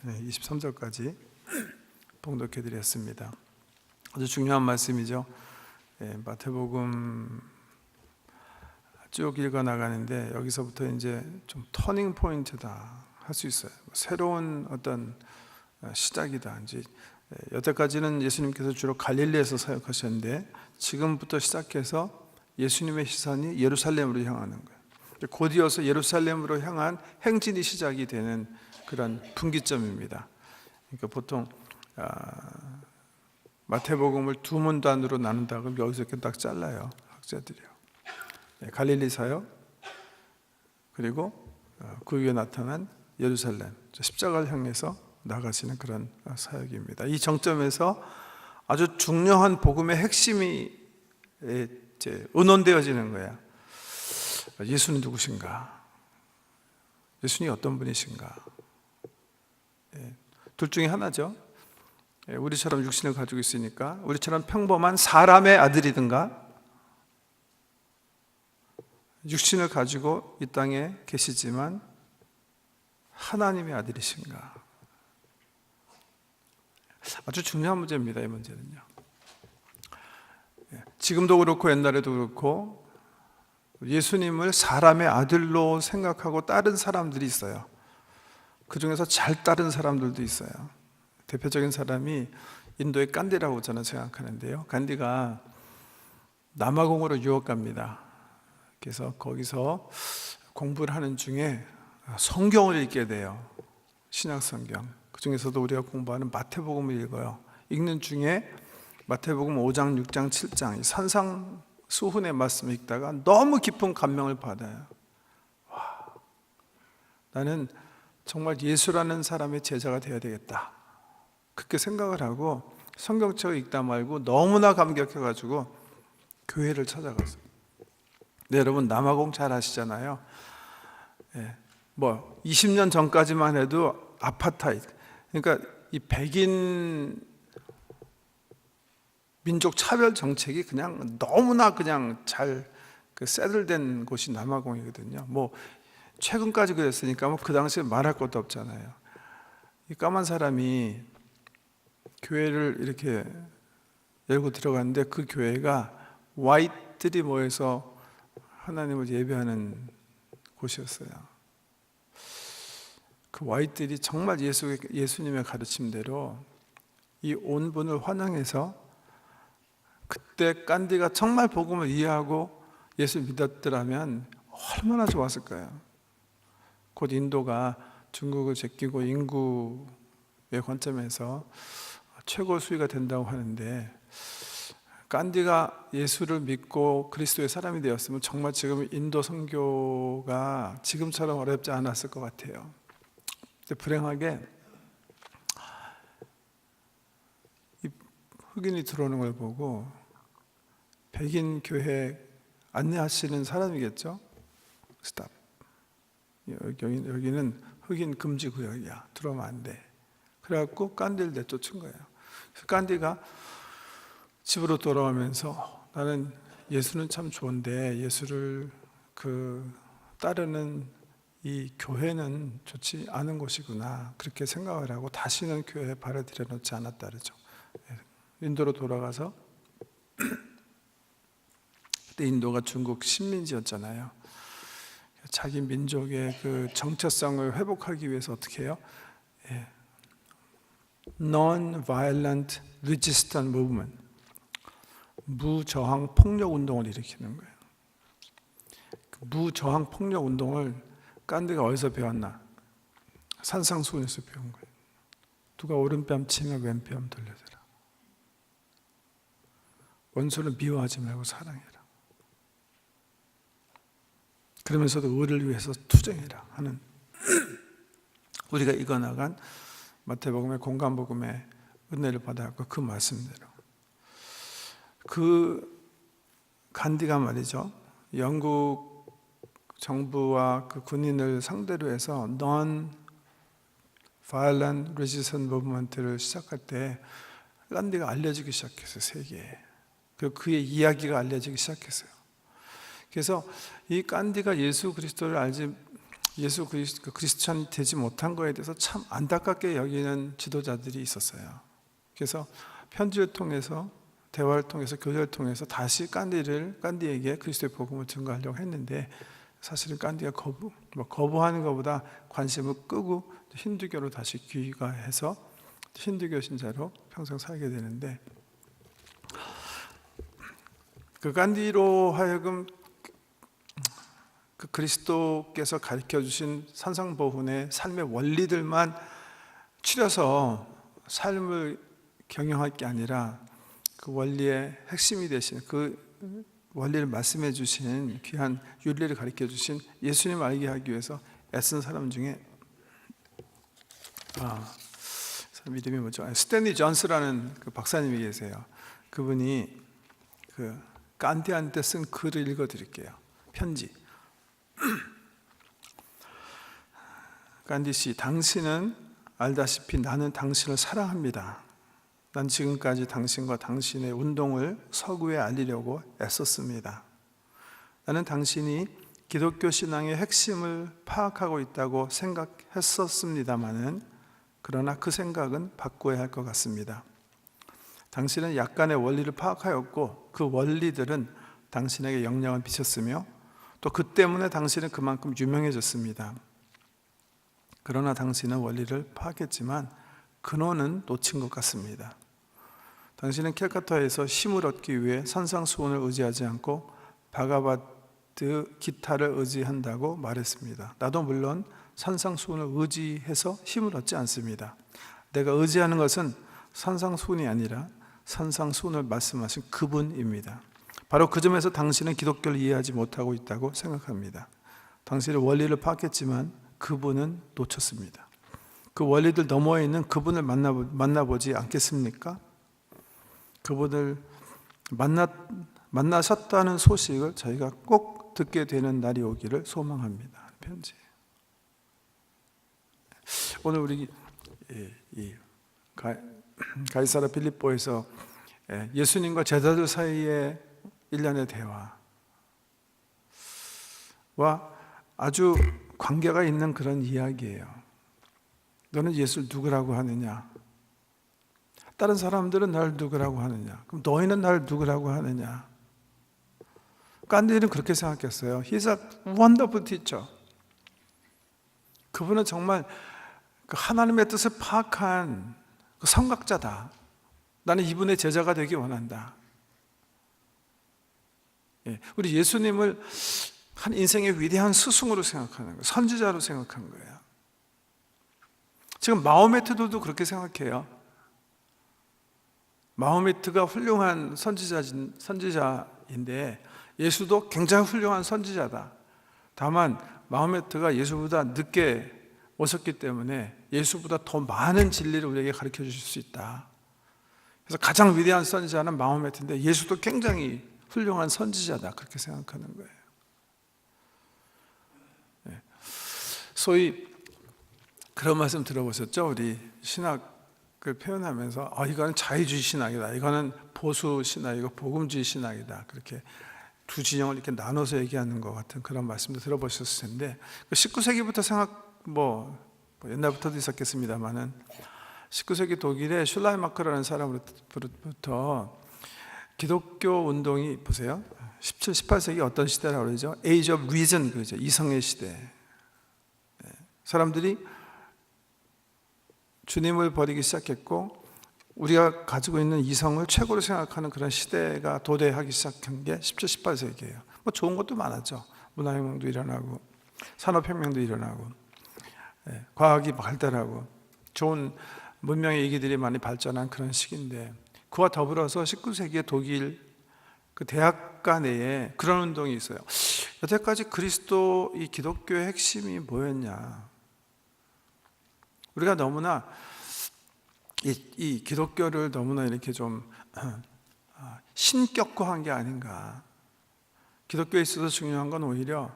23절까지 봉독해 드렸습니다. 아주 중요한 말씀이죠. 마태복음 쭉 읽어 나가는데 여기서부터 이제 좀 터닝 포인트다 할 수 있어요. 새로운 어떤 시작이다. 이제 여태까지는 예수님께서 주로 갈릴리에서 사역하셨는데 지금부터 시작해서 예수님의 시선이 예루살렘으로 향하는 거예요. 곧 이어서 예루살렘으로 향한 행진이 시작이 되는 그런 분기점입니다. 그러니까 보통 마태복음을 두 문단으로 나눈다 그러면 여기서 이렇게 딱 잘라요, 학자들이요. 갈릴리 사역, 그리고 그 위에 나타난 예루살렘, 십자가를 향해서 나가시는 그런 사역입니다. 이 정점에서 아주 중요한 복음의 핵심이 이제 의논되어지는 거야. 예수는 누구신가? 예수님이 어떤 분이신가? 둘 중에 하나죠. 우리처럼 육신을 가지고 있으니까 우리처럼 평범한 사람의 아들이든가 육신을 가지고 이 땅에 계시지만 하나님의 아들이신가? 아주 중요한 문제입니다. 이 문제는요. 지금도 그렇고 옛날에도 그렇고 예수님을 사람의 아들로 생각하고 따른 사람들이 있어요. 그 중에서 잘 따른 사람들도 있어요. 대표적인 사람이 인도의 간디라고 저는 생각하는데요. 간디가 남아공으로 유학 갑니다. 그래서 거기서 공부를 하는 중에 성경을 읽게 돼요. 신약 성경. 그 중에서도 우리가 공부하는 마태복음을 읽어요. 읽는 중에 마태복음 5장, 6장, 7장 이 산상수훈의 말씀을 읽다가 너무 깊은 감명을 받아요. 와, 나는 정말 예수라는 사람의 제자가 되어야 되겠다. 그렇게 생각을 하고 성경책을 읽다 말고 너무나 감격해가지고 교회를 찾아갔어요. 네, 여러분 남아공 잘 아시잖아요. 20년 전까지만 해도 아파타이드, 그러니까 이 백인 민족 차별 정책이 그냥 너무나 그냥 잘 세틀된 곳이 남아공이거든요. 최근까지 그랬으니까 그 당시에 말할 것도 없잖아요. 이 까만 사람이 교회를 이렇게 열고 들어갔는데 그 교회가 화이트들이 모여서 하나님을 예배하는 곳이었어요. 그 화이트들이 정말 예수님의 가르침대로 이 온 분을 환영해서 그때 간디가 정말 복음을 이해하고 예수 믿었더라면 얼마나 좋았을까요? 곧 인도가 중국을 제끼고 인구의 관점에서 최고 수위가 된다고 하는데 간디가 예수를 믿고 그리스도의 사람이 되었으면 정말 지금 인도 선교가 지금처럼 어렵지 않았을 것 같아요. 근데 불행하게 이 흑인이 들어오는 걸 보고 백인 교회 안내하시는 사람이겠죠? 스탑. 여기는 흑인 금지 구역이야. 들어오면 안 돼. 그래갖고 간디를 내쫓은 거예요. 그래서 간디가 집으로 돌아오면서 나는 예수는 참 좋은데 예수를 따르는 이 교회는 좋지 않은 곳이구나 그렇게 생각을 하고 다시는 교회에 발을 들여놓지 않았다 그러죠. 인도로 돌아가서 그때 인도가 중국 식민지였잖아요. 자기 민족의 그 정체성을 회복하기 위해서 어떻게 해요? Non-violent resistance movement, 무저항 폭력 운동을 일으키는 거예요. 그 무저항 폭력 운동을 간디가 어디서 배웠나? 산상수훈에서 배운 거예요. 누가 오른뺨 치면 왼뺨 돌려대라. 원수를 미워하지 말고 사랑해라. 그러면서도 의를 위해서 투쟁해라 하는 우리가 읽어나간 마태복음의 공간복음의 은혜를 받아갖고 그 말씀대로 그 간디가 말이죠, 영국 정부와 그 군인을 상대로 해서 Non-Violent Resistance Movement를 시작할 때 간디가 알려지기 시작했어요. 세계에. 그리고 그의 이야기가 알려지기 시작했어요. 그래서 이 간디가 예수 그리스도를 알지 예수 그리스천이 되지 못한 거에 대해서 참 안타깝게 여기는 지도자들이 있었어요. 그래서 편지를 통해서, 대화를 통해서, 교제를 통해서 다시 깐디에게 그리스도의 복음을 증거하려고 했는데, 사실은 깐디가 거부하는 것보다 관심을 끄고 힌두교로 다시 귀가해서 힌두교 신자로 평생 살게 되는데, 그 깐디로 하여금 그 그리스도께서 가르쳐 주신 산상보훈의 삶의 원리들만 추려서 삶을 경영할 게 아니라 그 원리의 핵심이 되신, 그 원리를 말씀해 주신, 귀한 윤리를 가르쳐 주신 예수님 알게 하기 위해서 애쓴 사람 중에 사람 이름이 뭐죠? 스탠리 존스라는 그 박사님이 계세요. 그분이 그 깐디한테 쓴 글을 읽어 드릴게요. 편지. 깐디 씨, 당신은 알다시피 나는 당신을 사랑합니다. 난 지금까지 당신과 당신의 운동을 서구에 알리려고 애썼습니다. 나는 당신이 기독교 신앙의 핵심을 파악하고 있다고 생각했었습니다마는, 그러나 그 생각은 바꿔야 할 것 같습니다. 당신은 약간의 원리를 파악하였고 그 원리들은 당신에게 영향을 미쳤으며 또 그 때문에 당신은 그만큼 유명해졌습니다. 그러나 당신은 원리를 파악했지만 근원은 놓친 것 같습니다. 당신은 캘커타에서 힘을 얻기 위해 산상수훈을 의지하지 않고 바가바드 기타를 의지한다고 말했습니다. 나도 물론 산상수훈을 의지해서 힘을 얻지 않습니다. 내가 의지하는 것은 산상수훈이 아니라 산상수훈을 말씀하신 그분입니다. 바로 그 점에서 당신은 기독교를 이해하지 못하고 있다고 생각합니다. 당신은 원리를 파악했지만 그분은 놓쳤습니다. 그 원리들 너머에 있는 그분을 만나보지 않겠습니까? 그분을 만나셨다는 소식을 저희가 꼭 듣게 되는 날이 오기를 소망합니다. 편지. 오늘 우리 이 가이사랴 빌립보에서 예수님과 제자들 사이의 일련의 대화와 아주 관계가 있는 그런 이야기예요. 너는 예수를 누구라고 하느냐? 다른 사람들은 나를 누구라고 하느냐? 그럼 너희는 나를 누구라고 하느냐? 깐디는 그렇게 생각했어요. He's a wonderful teacher. 그분은 정말 그 하나님의 뜻을 파악한 그 선각자다. 나는 이분의 제자가 되기 원한다. 우리 예수님을 한 인생의 위대한 스승으로 생각하는 거예요. 선지자로 생각한 거예요. 지금 마호메트들도 그렇게 생각해요. 마호메트가 훌륭한 선지자인데 예수도 굉장히 훌륭한 선지자다. 다만 마호메트가 예수보다 늦게 오셨기 때문에 예수보다 더 많은 진리를 우리에게 가르쳐 주실 수 있다. 그래서 가장 위대한 선지자는 마호메트인데 예수도 굉장히 훌륭한 선지자다. 그렇게 생각하는 거예요. 소위 그런 말씀 들어보셨죠? 우리 신학을 표현하면서 이거는 자유주의 신학이다, 이거는 보수 신학이고 복음주의 신학이다, 그렇게 두 진영을 이렇게 나눠서 얘기하는 것 같은 그런 말씀도 들어보셨을 텐데, 19세기부터 옛날부터도 있었겠습니다만은 19세기 독일의 슐라이마커라는 사람으로부터 기독교 운동이, 보세요, 17, 18세기 어떤 시대라고 그러죠? Age of Reason, 그러죠. 이성의 시대. 사람들이 주님을 버리기 시작했고 우리가 가지고 있는 이성을 최고로 생각하는 그런 시대가 도래하기 시작한 게 17, 18세기예요. 뭐 좋은 것도 많았죠. 문화혁명도 일어나고 산업혁명도 일어나고 과학이 발달하고 좋은 문명의 얘기들이 많이 발전한 그런 시기인데, 그와 더불어서 19세기의 독일 그 대학가 내에 그런 운동이 있어요. 여태까지 그리스도, 이 기독교의 핵심이 뭐였냐? 우리가 너무나 이 기독교를 너무나 이렇게 좀 신격화한 게 아닌가. 기독교에 있어서 중요한 건 오히려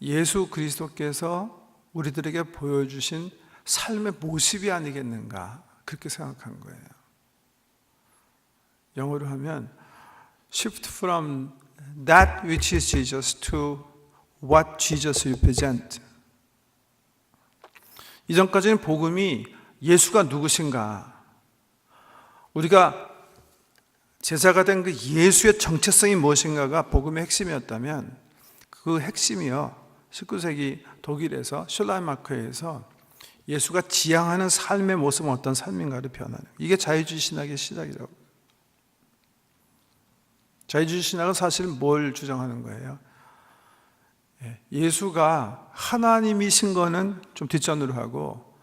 예수 그리스도께서 우리들에게 보여주신 삶의 모습이 아니겠는가, 그렇게 생각한 거예요. 영어로 하면 Shift from that which is Jesus to what Jesus represents. 이전까지는 복음이 예수가 누구신가, 우리가 제자가 된 그 예수의 정체성이 무엇인가가 복음의 핵심이었다면, 그 핵심이요 19세기 독일에서 슐라이마커에서 예수가 지향하는 삶의 모습은 어떤 삶인가를 변하는, 이게 자유주의 신학의 시작이라고. 자유주의 신학은 사실 뭘 주장하는 거예요? 예수가 하나님이신 거는 좀 뒷전으로 하고,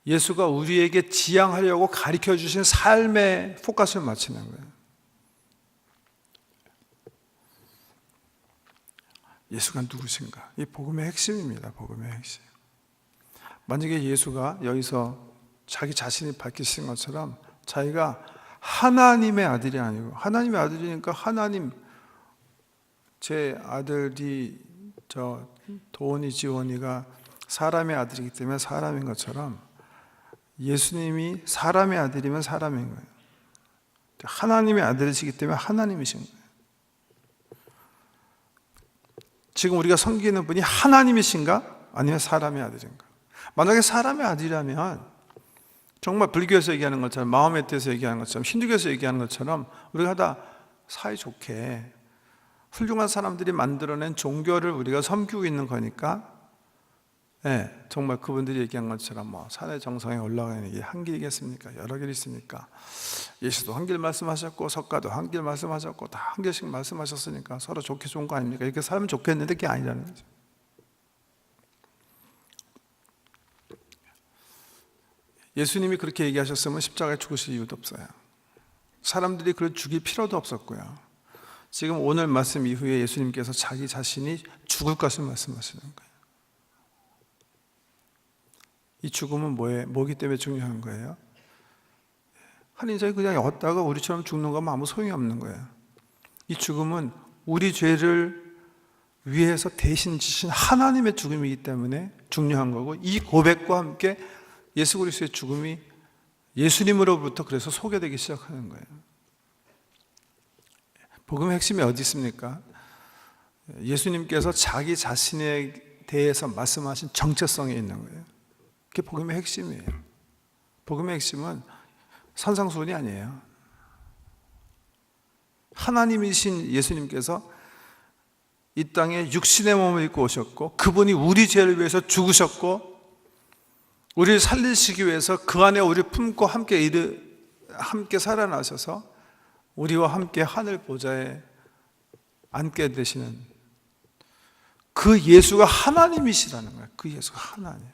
예수가 우리에게 지향하려고 가르쳐 주신 삶에 포커스를 맞추는 거예요. 예수가 누구신가? 이 복음의 핵심입니다. 복음의 핵심. 만약에 예수가 여기서 자기 자신이 밝히신 것처럼 자기가 하나님의 아들이 아니고, 하나님의 아들이니까 하나님, 제 아들이 저 도원이 지원이가 사람의 아들이기 때문에 사람인 것처럼 예수님이 사람의 아들이면 사람인 거예요. 하나님의 아들이시기 때문에 하나님이신 거예요. 지금 우리가 섬기는 분이 하나님이신가? 아니면 사람의 아들인가? 만약에 사람의 아들이라면 정말 불교에서 얘기하는 것처럼, 마호메트에서 얘기하는 것처럼, 힌두교에서 얘기하는 것처럼 우리가 다 사이좋게 훌륭한 사람들이 만들어낸 종교를 우리가 섬기고 있는 거니까, 정말 그분들이 얘기한 것처럼 뭐 산의 정상에 올라가는 게 한 길이겠습니까? 여러 길 있습니까? 예수도 한 길 말씀하셨고 석가도 한 길 말씀하셨고 다 한 길씩 말씀하셨으니까 서로 좋게 좋은 거 아닙니까? 이렇게 살면 좋겠는데 그게 아니라는 거죠. 예수님이 그렇게 얘기하셨으면 십자가에 죽으실 이유도 없어요. 사람들이 그걸 죽일 필요도 없었고요. 지금 오늘 말씀 이후에 예수님께서 자기 자신이 죽을 것을 말씀하시는 거예요. 이 죽음은 뭐기 때문에 중요한 거예요? 한 인생이 그냥 왔다가 우리처럼 죽는 거면 아무 소용이 없는 거예요. 이 죽음은 우리 죄를 위해서 대신 지신 하나님의 죽음이기 때문에 중요한 거고, 이 고백과 함께 예수 그리스도의 죽음이 예수님으로부터 그래서 소개되기 시작하는 거예요. 복음의 핵심이 어디 있습니까? 예수님께서 자기 자신에 대해서 말씀하신 정체성에 있는 거예요. 그게 복음의 핵심이에요. 복음의 핵심은 산상수훈이 아니에요. 하나님이신 예수님께서 이 땅에 육신의 몸을 입고 오셨고, 그분이 우리 죄를 위해서 죽으셨고, 우리를 살리시기 위해서 그 안에 우리를 품고 함께 살아나셔서 우리와 함께 하늘 보좌에 앉게 되시는 그 예수가 하나님이시라는 거예요. 그 예수가 하나님.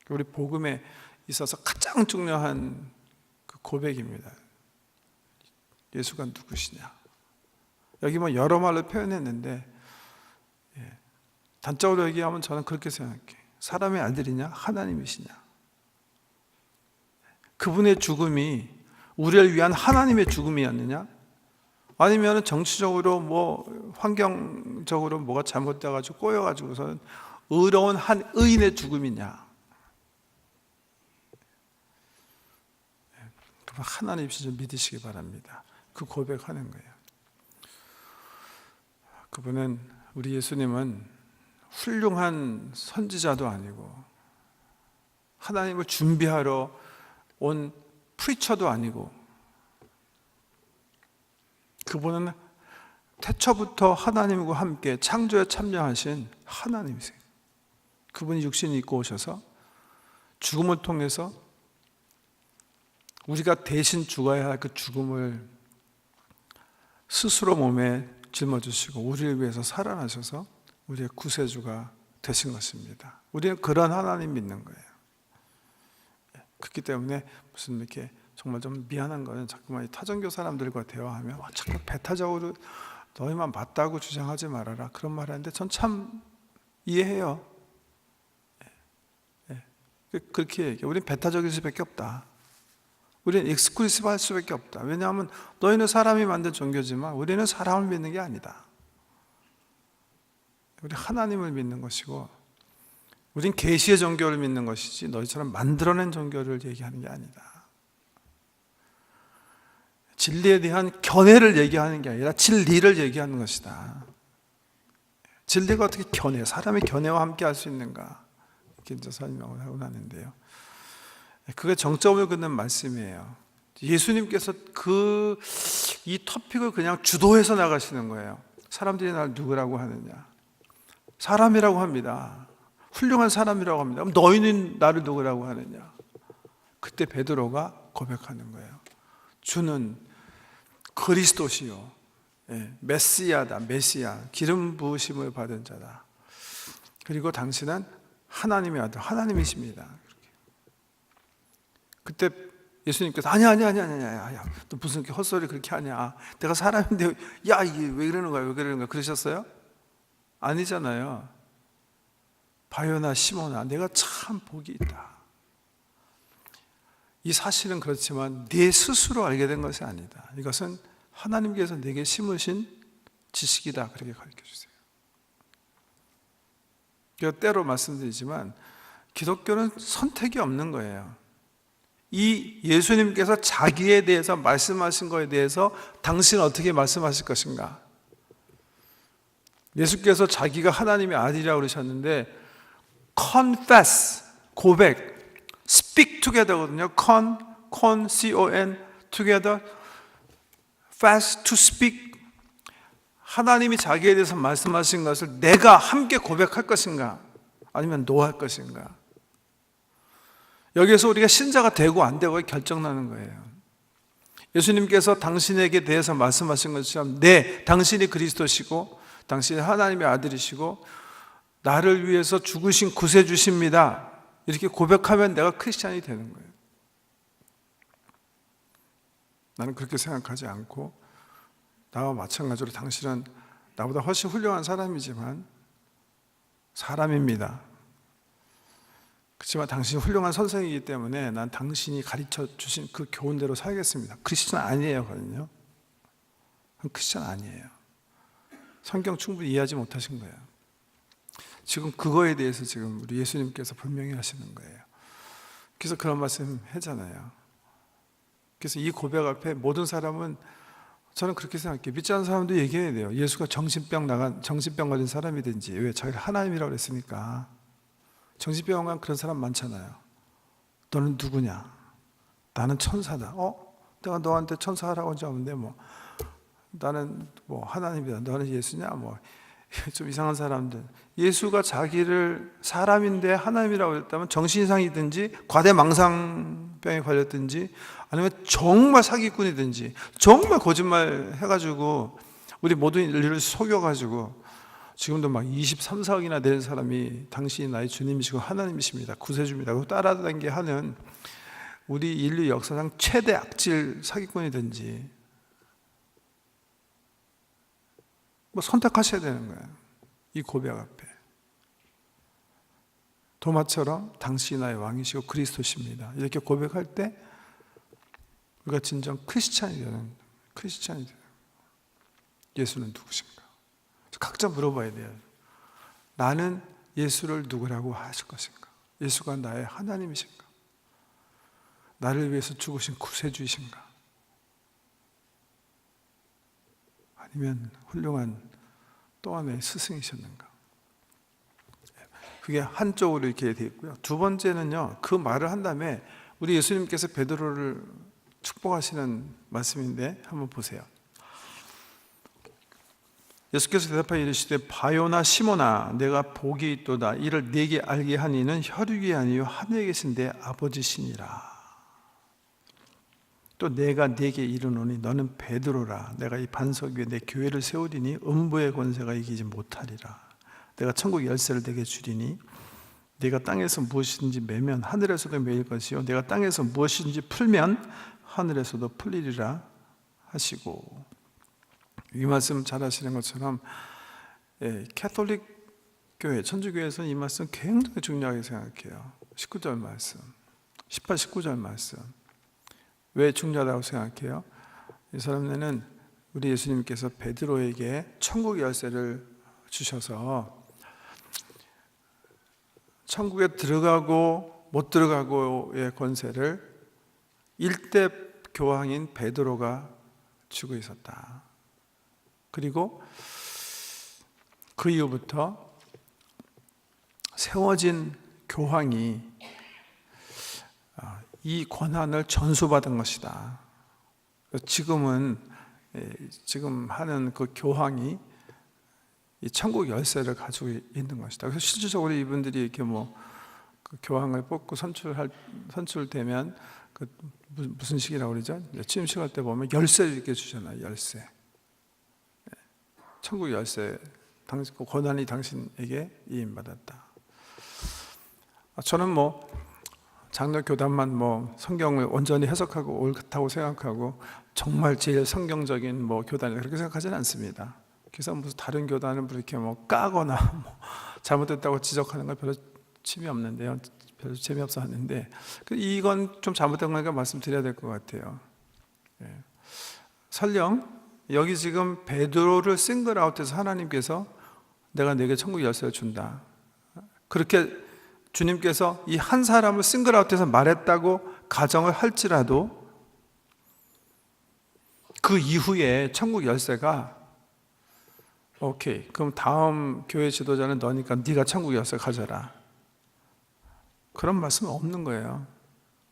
우리 복음에 있어서 가장 중요한 그 고백입니다. 예수가 누구시냐? 여기 뭐 여러 말로 표현했는데, 단적으로 얘기하면 저는 그렇게 생각해요. 사람의 아들이냐? 하나님이시냐? 그분의 죽음이 우리를 위한 하나님의 죽음이었느냐? 아니면 정치적으로 뭐 환경적으로 뭐가 잘못돼가지고 꼬여가지고서 의로운 한 의인의 죽음이냐? 하나님이시죠. 믿으시기 바랍니다. 그 고백하는 거예요. 그분은, 우리 예수님은 훌륭한 선지자도 아니고 하나님을 준비하러 온 프리처도 아니고, 그분은 태초부터 하나님과 함께 창조에 참여하신 하나님이세요. 그분이 육신을 입고 오셔서 죽음을 통해서 우리가 대신 죽어야 할 그 죽음을 스스로 몸에 짊어지시고 우리를 위해서 살아나셔서 우리의 구세주가 되신 것입니다. 우리는 그런 하나님 믿는 거예요. 그렇기 때문에 무슨 이렇게 정말 좀 미안한 거는, 자꾸만 타종교 사람들과 대화하면 자꾸 배타적으로 너희만 맞다고 주장하지 말아라 그런 말 하는데, 전 참 이해해요. 그렇게 얘기해요. 우리는 배타적일 수밖에 없다. 우리는 익스클루시브 할 수밖에 없다. 왜냐하면 너희는 사람이 만든 종교지만 우리는 사람을 믿는 게 아니다. 우리 하나님을 믿는 것이고, 우린 계시의 종교를 믿는 것이지 너희처럼 만들어낸 종교를 얘기하는 게 아니다. 진리에 대한 견해를 얘기하는 게 아니라 진리를 얘기하는 것이다. 진리가 어떻게 사람의 견해와 함께 할 수 있는가? 이렇게 이제 설명을 하고 나는데요. 그게 정점을 긋는 말씀이에요. 예수님께서 이 토픽을 그냥 주도해서 나가시는 거예요. 사람들이 날 누구라고 하느냐? 사람이라고 합니다. 훌륭한 사람이라고 합니다. 그럼 너희는 나를 누구라고 하느냐? 그때 베드로가 고백하는 거예요. 주는 그리스도시요, 메시아다, 메시아, 기름 부으심을 받은 자다. 그리고 당신은 하나님의 아들, 하나님이십니다. 그때 예수님께서 아니야, 너 무슨 헛소리 그렇게 하냐? 내가 사람인데, 야, 이게 왜 그러는 거야? 왜 그러는 거야? 그러셨어요? 아니잖아요. 바요나 시몬아, 내가 참 복이 있다. 이 사실은 그렇지만 네 스스로 알게 된 것이 아니다. 이것은 하나님께서 내게 심으신 지식이다. 그렇게 가르쳐 주세요. 제가 때로 말씀드리지만 기독교는 선택이 없는 거예요. 이 예수님께서 자기에 대해서 말씀하신 것에 대해서 당신은 어떻게 말씀하실 것인가? 예수께서 자기가 하나님의 아들이라고 그러셨는데 confess, 고백, speak together거든요. C-O-N, together, fast to speak. 하나님이 자기에 대해서 말씀하신 것을 내가 함께 고백할 것인가? 아니면 노할 것인가? 여기에서 우리가 신자가 되고 안 되고의 결정나는 거예요. 예수님께서 당신에게 대해서 말씀하신 것처럼 네, 당신이 그리스도시고 당신이 하나님의 아들이시고 나를 위해서 죽으신 구세주십니다. 이렇게 고백하면 내가 크리스찬이 되는 거예요. 나는 그렇게 생각하지 않고 나와 마찬가지로 당신은 나보다 훨씬 훌륭한 사람이지만 사람입니다. 그렇지만 당신이 훌륭한 선생이기 때문에 난 당신이 가르쳐 주신 그 교훈대로 살겠습니다. 크리스찬 아니에요. 그건 크리스찬 아니에요. 성경 충분히 이해하지 못하신 거예요. 지금 그거에 대해서 지금 우리 예수님께서 분명히 하시는 거예요. 그래서 그런 말씀 하잖아요. 그래서 이 고백 앞에 모든 사람은 저는 그렇게 생각해요. 믿지 않는 사람도 얘기해야 돼요. 예수가 정신병 걸린 사람이든지 왜 자기를 하나님이라고 그랬으니까. 정신병 그런 사람 많잖아요. 너는 누구냐? 나는 천사다. 내가 너한테 천사라고 하지 않는데 나는 하나님이다. 너는 예수냐? 좀 이상한 사람들. 예수가 자기를 사람인데 하나님이라고 했다면 정신이상이든지 과대망상병에 걸렸든지 아니면 정말 사기꾼이든지 정말 거짓말 해가지고 우리 모든 인류를 속여가지고 지금도 23, 4억이나 되는 사람이 당신이 나의 주님이시고 하나님이십니다. 구세주입니다. 그거 따라다니게 하는 우리 인류 역사상 최대 악질 사기꾼이든지 선택하셔야 되는 거예요. 이 고백 앞에. 도마처럼 당신이 나의 왕이시고 그리스도십니다. 이렇게 고백할 때 우리가 진정 크리스찬이 되는 예수는 누구신가? 각자 물어봐야 돼요. 나는 예수를 누구라고 하실 것인가? 예수가 나의 하나님이신가? 나를 위해서 죽으신 구세주이신가? 아니면 훌륭한 또 하나의 스승이셨는가? 그게 한쪽으로 이렇게 되어 있고요. 두 번째는요, 그 말을 한 다음에 우리 예수님께서 베드로를 축복하시는 말씀인데 한번 보세요. 예수께서 대답하여 이르시되 바요나 시몬아 내가 복이 있도다. 이를 네게 알게 한 이는 혈육이 아니요 하늘에 계신 내 아버지시니라. 또 내가 네게 이르노니 너는 베드로라. 내가 이 반석 위에 내 교회를 세우리니 음부의 권세가 이기지 못하리라. 내가 천국 열쇠를 네게 주리니 네가 땅에서 무엇이든지 매면 하늘에서도 매일 것이요 내가 땅에서 무엇이든지 풀면 하늘에서도 풀리리라 하시고, 이 말씀 잘 아시는 것처럼 캐톨릭 교회, 천주교회에서는 이 말씀 굉장히 중요하게 생각해요. 19절 말씀, 18, 19절 말씀. 왜 중요하다고 생각해요? 이 사람들은 우리 예수님께서 베드로에게 천국 열쇠를 주셔서 천국에 들어가고 못 들어가고의 권세를 일대 교황인 베드로가 쥐고 있었다. 그리고 그 이후부터 세워진 교황이 이 권한을 전수받은 것이다. 지금 하는 그 교황이 이 천국 열쇠를 가지고 있는 것이다. 그래서 실질적으로 이분들이 이렇게 그 교황을 뽑고 선출되면 그 무슨 식이라고 그러죠? 취임식 할 때 보면 열쇠를 이렇게 주잖아요. 열쇠. 천국 열쇠. 그 권한이 당신에게 이임받았다. 저는 장로 교단만 성경을 온전히 해석하고 옳다고 생각하고 정말 제일 성경적인 교단이다 그렇게 생각하지는 않습니다. 그래서 무슨 다른 교단을 이렇게 까거나 잘못됐다고 지적하는 건 별로 재미없는데요. 별로 재미없어 하는데 이건 좀 잘못된 거니까 말씀드려야 될 것 같아요. 설령 여기 지금 베드로를 싱글아웃해서 하나님께서 내가 네게 천국 열쇠를 준다. 그렇게 주님께서 이 한 사람을 싱글아웃해서 말했다고 가정을 할지라도 그 이후에 천국 열쇠가 오케이, 그럼 다음 교회 지도자는 너니까 네가 천국 열쇠 가져라. 그런 말씀은 없는 거예요.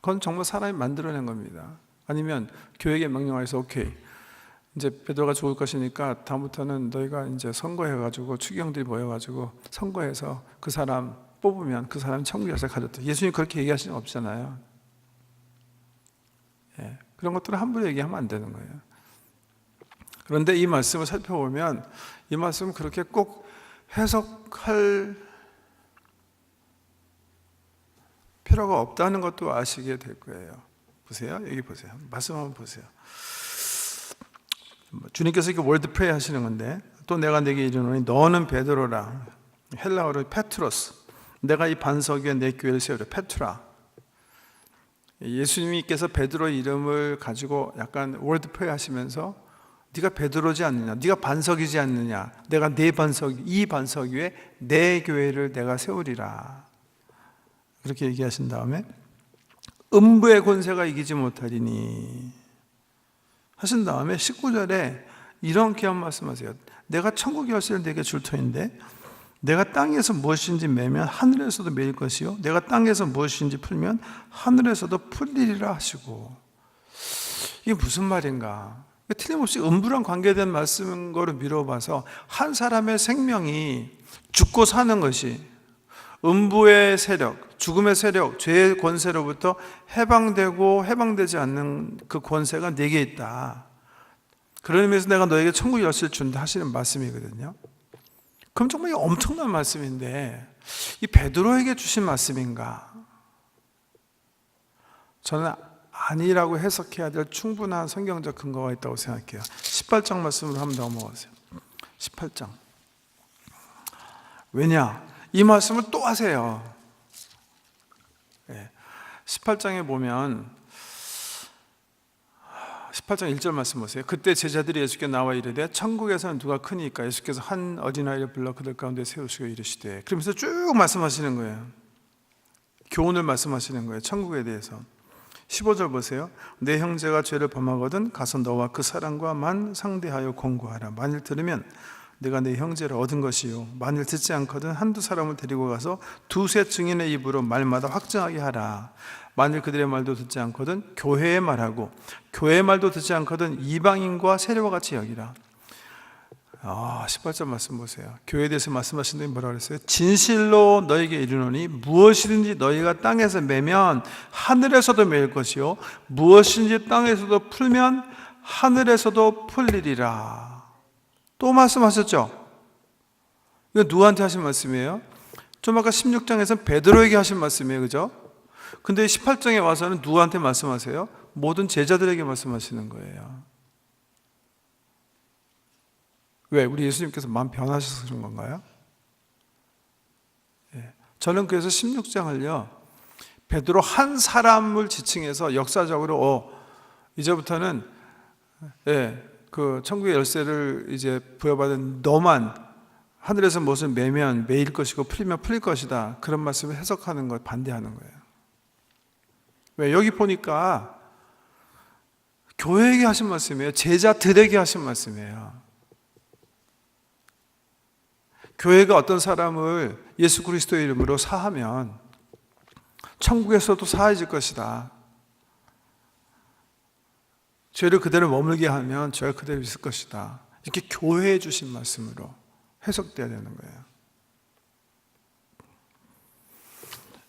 그건 정말 사람이 만들어낸 겁니다. 아니면 교회에게 명령해서 오케이, 이제 베드로가 죽을 것이니까 다음부터는 너희가 이제 선거해가지고 추기경들이 모여가지고 선거해서 그 사람 뽑으면 그 사람이 천국 열쇠 가졌다. 예수님 그렇게 얘기하시는 거 없잖아요. 그런 것들은 함부로 얘기하면 안 되는 거예요. 그런데 이 말씀을 살펴보면 이 말씀은 그렇게 꼭 해석할 필요가 없다는 것도 아시게 될 거예요. 보세요. 여기 보세요. 말씀 한번 보세요. 주님께서 이렇게 월드 프레이 하시는 건데 또 내가 네게 이르노니 너는 베드로라. 헬라어로 페트로스. 내가 이 반석 위에 내 교회를 세우려. 페트라. 예수님께서 베드로의 이름을 가지고 약간 월드 프레이 하시면서 네가 베드로지 않느냐, 네가 반석이지 않느냐, 내가 이 반석 위에 내 교회를 내가 세우리라. 그렇게 얘기하신 다음에 음부의 권세가 이기지 못하리니 하신 다음에 19절에 이런 귀한 말씀하세요. 내가 천국 열쇠를 내게 줄 터인데 내가 땅에서 무엇인지 매면 하늘에서도 매일 것이요 내가 땅에서 무엇인지 풀면 하늘에서도 풀리리라 하시고, 이게 무슨 말인가? 틀림없이 음부랑 관계된 말씀인 거를 미뤄봐서 한 사람의 생명이 죽고 사는 것이 음부의 세력, 죽음의 세력, 죄의 권세로부터 해방되고 해방되지 않는 그 권세가 내게 있다. 그런 의미에서 내가 너에게 천국 열쇠를 준다 하시는 말씀이거든요. 그럼 정말 엄청난 말씀인데 이 베드로에게 주신 말씀인가? 저는 아니라고 해석해야 될 충분한 성경적 근거가 있다고 생각해요. 18장 말씀으로 한번 넘어가세요. 18장. 왜냐? 이 말씀을 또 하세요. 18장에 보면 18장 1절 말씀 보세요. 그때 제자들이 예수께 나와 이르되 천국에서는 누가 크니까 예수께서 한 어린아이를 불러 그들 가운데 세우시고 이르시되, 그러면서 쭉 말씀하시는 거예요. 교훈을 말씀하시는 거예요. 천국에 대해서. 15절 보세요. 내 형제가 죄를 범하거든 가서 너와 그 사람과만 상대하여 공고하라. 만일 들으면 내가 내 형제를 얻은 것이요 만일 듣지 않거든 한두 사람을 데리고 가서 두세 증인의 입으로 말마다 확증하게 하라. 만일 그들의 말도 듣지 않거든 교회의 말하고 교회의 말도 듣지 않거든 이방인과 세례와 같이 여기라. 18절 말씀 보세요. 교회에 대해서 말씀하신 분이 뭐라고 그랬어요? 진실로 너에게 이르노니 무엇이든지 너희가 땅에서 매면 하늘에서도 매일 것이요 무엇이든지 땅에서도 풀면 하늘에서도 풀리리라. 또 말씀하셨죠? 이거 누구한테 하신 말씀이에요? 좀 아까 16장에서 베드로에게 하신 말씀이에요. 그죠? 근데 18장에 와서는 누구한테 말씀하세요? 모든 제자들에게 말씀하시는 거예요. 왜? 우리 예수님께서 마음 변하셔서 그런 건가요? 저는 그래서 16장을요 베드로 한 사람을 지칭해서 역사적으로 이제부터는 그 천국의 열쇠를 이제 부여받은 너만 하늘에서 무엇을 매면 매일 것이고 풀리면 풀릴 것이다, 그런 말씀을 해석하는 걸 반대하는 거예요. 왜? 여기 보니까 교회에게 하신 말씀이에요. 제자들에게 하신 말씀이에요. 교회가 어떤 사람을 예수 그리스도의 이름으로 사하면 천국에서도 사해질 것이다. 죄를 그대로 머물게 하면 죄가 그대로 있을 것이다. 이렇게 교회에 주신 말씀으로 해석돼야 되는 거예요.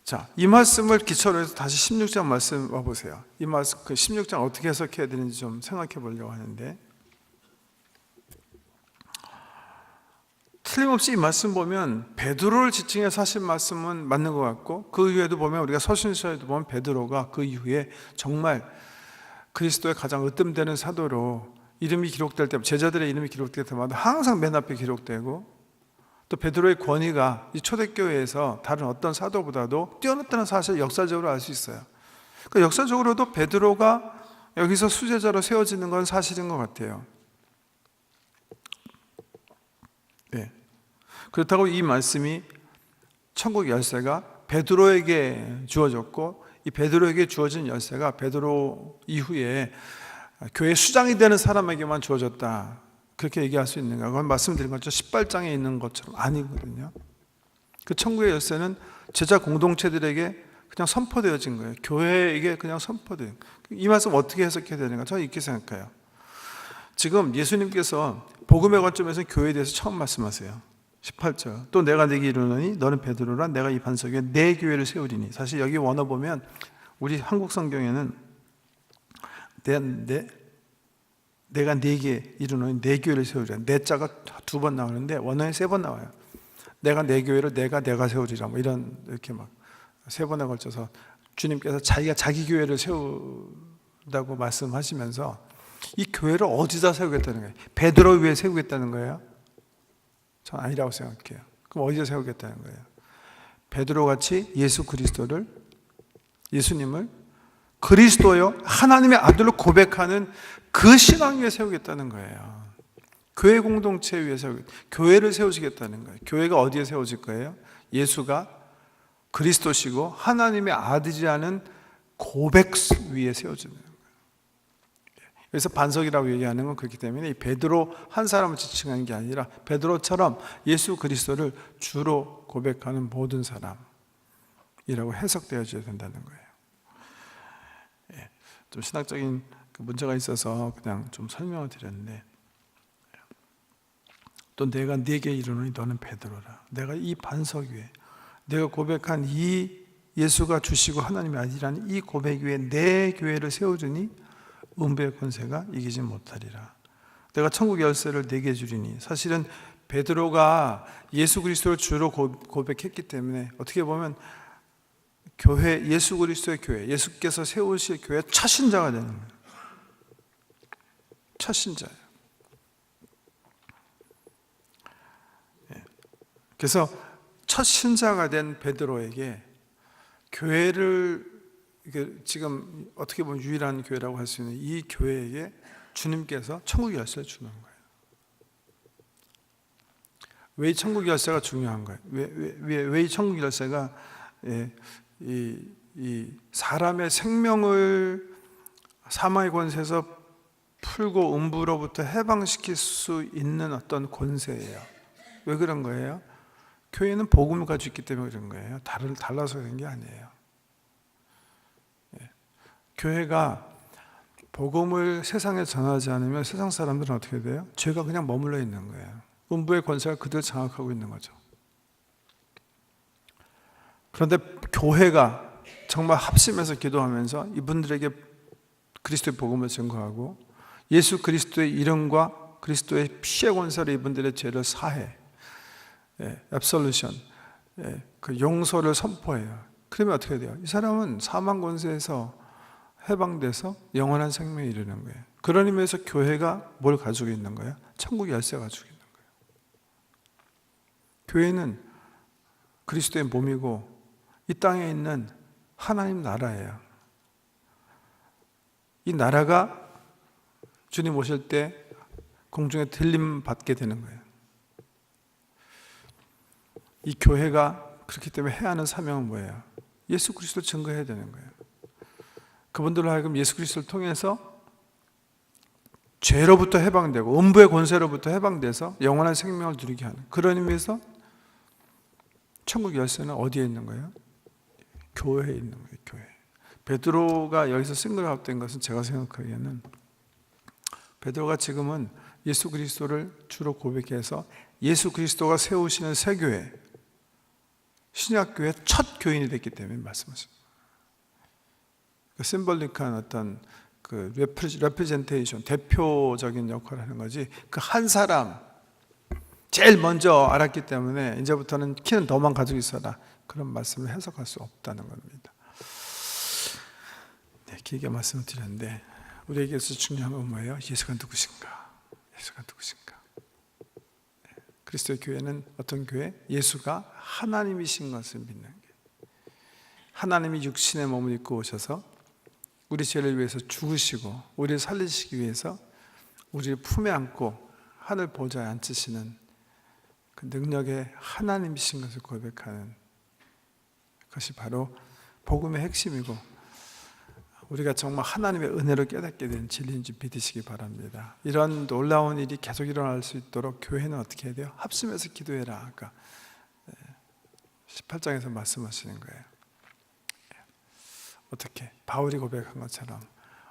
자, 이 말씀을 기초로 해서 다시 16장 말씀 와보세요. 이 말씀, 그 16장 어떻게 해석해야 되는지 좀 생각해 보려고 하는데, 틀림없이 이 말씀 보면 베드로를 지칭해서 하신 말씀은 맞는 것 같고, 그 이후에도 보면 우리가 서신서에도 보면 베드로가 그 이후에 정말 그리스도의 가장 으뜸되는 사도로 이름이 기록될 때, 제자들의 이름이 기록될 때마다 항상 맨 앞에 기록되고, 또 베드로의 권위가 이 초대교회에서 다른 어떤 사도보다도 뛰어났다는 사실을 역사적으로 알 수 있어요. 그러니까 역사적으로도 베드로가 여기서 수제자로 세워지는 건 사실인 것 같아요. 네. 그렇다고 이 말씀이 천국 열쇠가 베드로에게 주어졌고, 이 베드로에게 주어진 열쇠가 베드로 이후에 교회 수장이 되는 사람에게만 주어졌다, 그렇게 얘기할 수 있는가? 그건 말씀드린 것처럼 18장에 있는 것처럼 아니거든요. 그 천국의 열쇠는 제자 공동체들에게 그냥 선포되어진 거예요. 교회에게 그냥 선포된. 이 말씀 어떻게 해석해야 되는가? 저는 이렇게 생각해요. 지금 예수님께서 복음의 관점에서 교회에 대해서 처음 말씀하세요. 18절. 또 내가 네게 이르노니 너는 베드로라, 내가 이 반석 위에 내 교회를 세우리니. 사실 여기 원어 보면 우리 한국 성경에는 내가 네게 이르노니 내 교회를 세우리라. 내 자가 2번 나오는데 원어에 3번 나와요. 내가 내 교회를 내가 세우리라, 뭐 이런, 이렇게 막 3번에 걸쳐서 주님께서 자기가 자기 교회를 세우다고 말씀하시면서 이 교회를 어디다 세우겠다는 거예요? 베드로 위에 세우겠다는 거예요? 전 아니라고 생각해요. 그럼 어디다 세우겠다는 거예요? 베드로 같이 예수님을 그리스도요 하나님의 아들로 고백하는 그 신앙 위에 세우겠다는 거예요. 교회 공동체 위에 교회를 세우시겠다는 거예요. 교회가 어디에 세워질 거예요? 예수가 그리스도시고 하나님의 아들이라는 고백 위에 세워지는 거예요. 그래서 반석이라고 얘기하는 건 그렇기 때문에 이 베드로 한 사람을 지칭하는 게 아니라 베드로처럼 예수 그리스도를 주로 고백하는 모든 사람이라고 해석되어져야 된다는 거예요. 좀 신학적인 문제가 있어서 그냥 좀 설명을 드렸는데, 또 내가 네게 이르노니 너는 베드로라. 내가 이 반석 위에, 내가 고백한 이 예수가 주시고 하나님의 아들이라는 이 고백 위에 내 교회를 세우주니 음부의 권세가 이기지 못하리라. 내가 천국 열쇠를 네게 주리니. 사실은 베드로가 예수 그리스도를 주로 고백했기 때문에 어떻게 보면 교회, 예수 그리스도의 교회, 예수께서 세우실 교회 첫 신자가 되는 거예요. 첫 신자예요. 그래서 첫 신자가 된 베드로에게 교회를, 지금 어떻게 보면 유일한 교회라고 할 수 있는 이 교회에게 주님께서 천국 열쇠를 주는 거예요. 왜 이 천국 열쇠가 중요한 거예요? 왜 이 천국 열쇠가 이 사람의 생명을 사망의 권세에서 풀고 음부로부터 해방시킬 수 있는 어떤 권세예요. 왜 그런 거예요? 교회는 복음을 가지고 있기 때문에 그런 거예요. 달라서 그런 게 아니에요. 교회가 복음을 세상에 전하지 않으면 세상 사람들은 어떻게 돼요? 죄가 그냥 머물러 있는 거예요. 음부의 권세가 그들을 장악하고 있는 거죠. 그런데 교회가 정말 합심해서 기도하면서 이분들에게 그리스도의 복음을 증거하고 예수 그리스도의 이름과 그리스도의 피의 권세로 이분들의 죄를 사해, absolution, 그 용서를 선포해요. 그러면 어떻게 돼요? 이 사람은 사망 권세에서 해방돼서 영원한 생명에 이르는 거예요. 그런 의미에서 교회가 뭘 가지고 있는 거예요? 천국 열쇠 가지고 있는 거예요. 교회는 그리스도의 몸이고 이 땅에 있는 하나님 나라예요. 이 나라가 주님 오실 때 공중에 들림 받게 되는 거예요. 이 교회가 그렇기 때문에 해야 하는 사명은 뭐예요? 예수 그리스도를 증거해야 되는 거예요. 그분들로 하여금 예수 그리스도를 통해서 죄로부터 해방되고 음부의 권세로부터 해방돼서 영원한 생명을 누리게 하는, 그런 의미에서 천국 열쇠는 어디에 있는 거예요? 교회에 있는 거예요. 교회. 베드로가 여기서 싱글아웃된 것은 제가 생각하기에는 베드로가 지금은 예수 그리스도를 주로 고백해서 예수 그리스도가 세우시는 새 교회, 신약교회 첫 교인이 됐기 때문에 말씀하십니다. 그 심볼릭한 어떤 그 레프레젠테이션, 대표적인 역할을 하는 거지, 그 한 사람 제일 먼저 알았기 때문에 이제부터는 키는 너만 가지고 있어라, 그런 말씀을 해석할 수 없다는 겁니다. 네, 길게 말씀을 드렸는데 우리에게서 중요한 건 뭐예요? 예수가 누구신가? 예수가 누구신가? 네, 그리스도의 교회는 어떤 교회? 예수가 하나님이신 것을 믿는 교회. 하나님이 육신의 몸을 입고 오셔서 우리 죄를 위해서 죽으시고 우리를 살리시기 위해서 우리를 품에 안고 하늘 보좌에 앉으시는 그 능력의 하나님이신 것을 고백하는 것이 바로 복음의 핵심이고, 우리가 정말 하나님의 은혜로 깨닫게 된 진리인 줄 믿으시기 바랍니다. 이런 놀라운 일이 계속 일어날 수 있도록 교회는 어떻게 해야 돼요? 합심해서 기도해라. 아까 18장에서 말씀하시는 거예요. 어떻게? 바울이 고백한 것처럼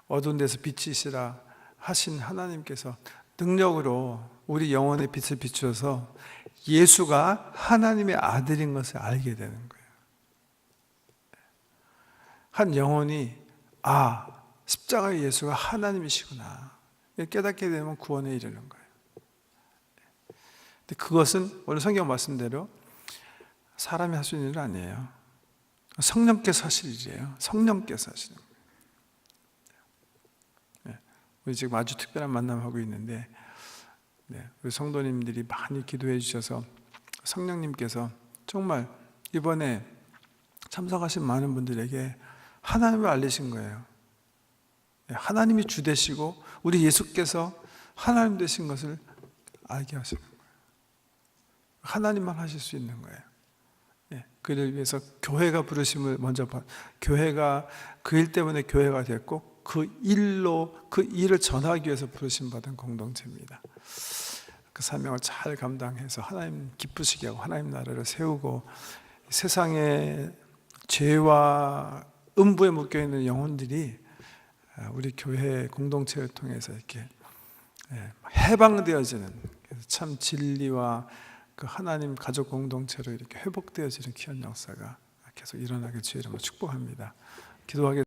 어두운 데서 빛이시라 하신 하나님께서 능력으로 우리 영혼의 빛을 비추어서 예수가 하나님의 아들인 것을 알게 되는 거예요. 한 영혼이 십자가의 예수가 하나님이시구나 깨닫게 되면 구원에 이르는 거예요. 근데 그것은 오늘 성경 말씀대로 사람이 할 수 있는 일은 아니에요. 성령께서 하실 일이에요. 성령께서 하시는 거예요. 우리 지금 아주 특별한 만남하고 있는데, 우리 성도님들이 많이 기도해 주셔서 성령님께서 정말 이번에 참석하신 많은 분들에게 하나님을 알리신 거예요. 하나님이 주 되시고 우리 예수께서 하나님 되신 것을 알게 하시는 거예요. 하나님만 하실 수 있는 거예요. 그를 위해서 교회가 부르심을 먼저 교회가 그 일 때문에 교회가 됐고 그 일을 전하기 위해서 부르심 받은 공동체입니다. 그 사명을 잘 감당해서 하나님 기쁘시게 하고 하나님 나라를 세우고 세상의 죄와 음부에 묶여 있는 영혼들이 우리 교회 공동체를 통해서 이렇게 해방되어지는, 참 진리와 그 하나님 가족 공동체로 이렇게 회복되어지는 귀한 역사가 계속 일어나길 주의 이름으로 축복합니다. 기도하겠습니다.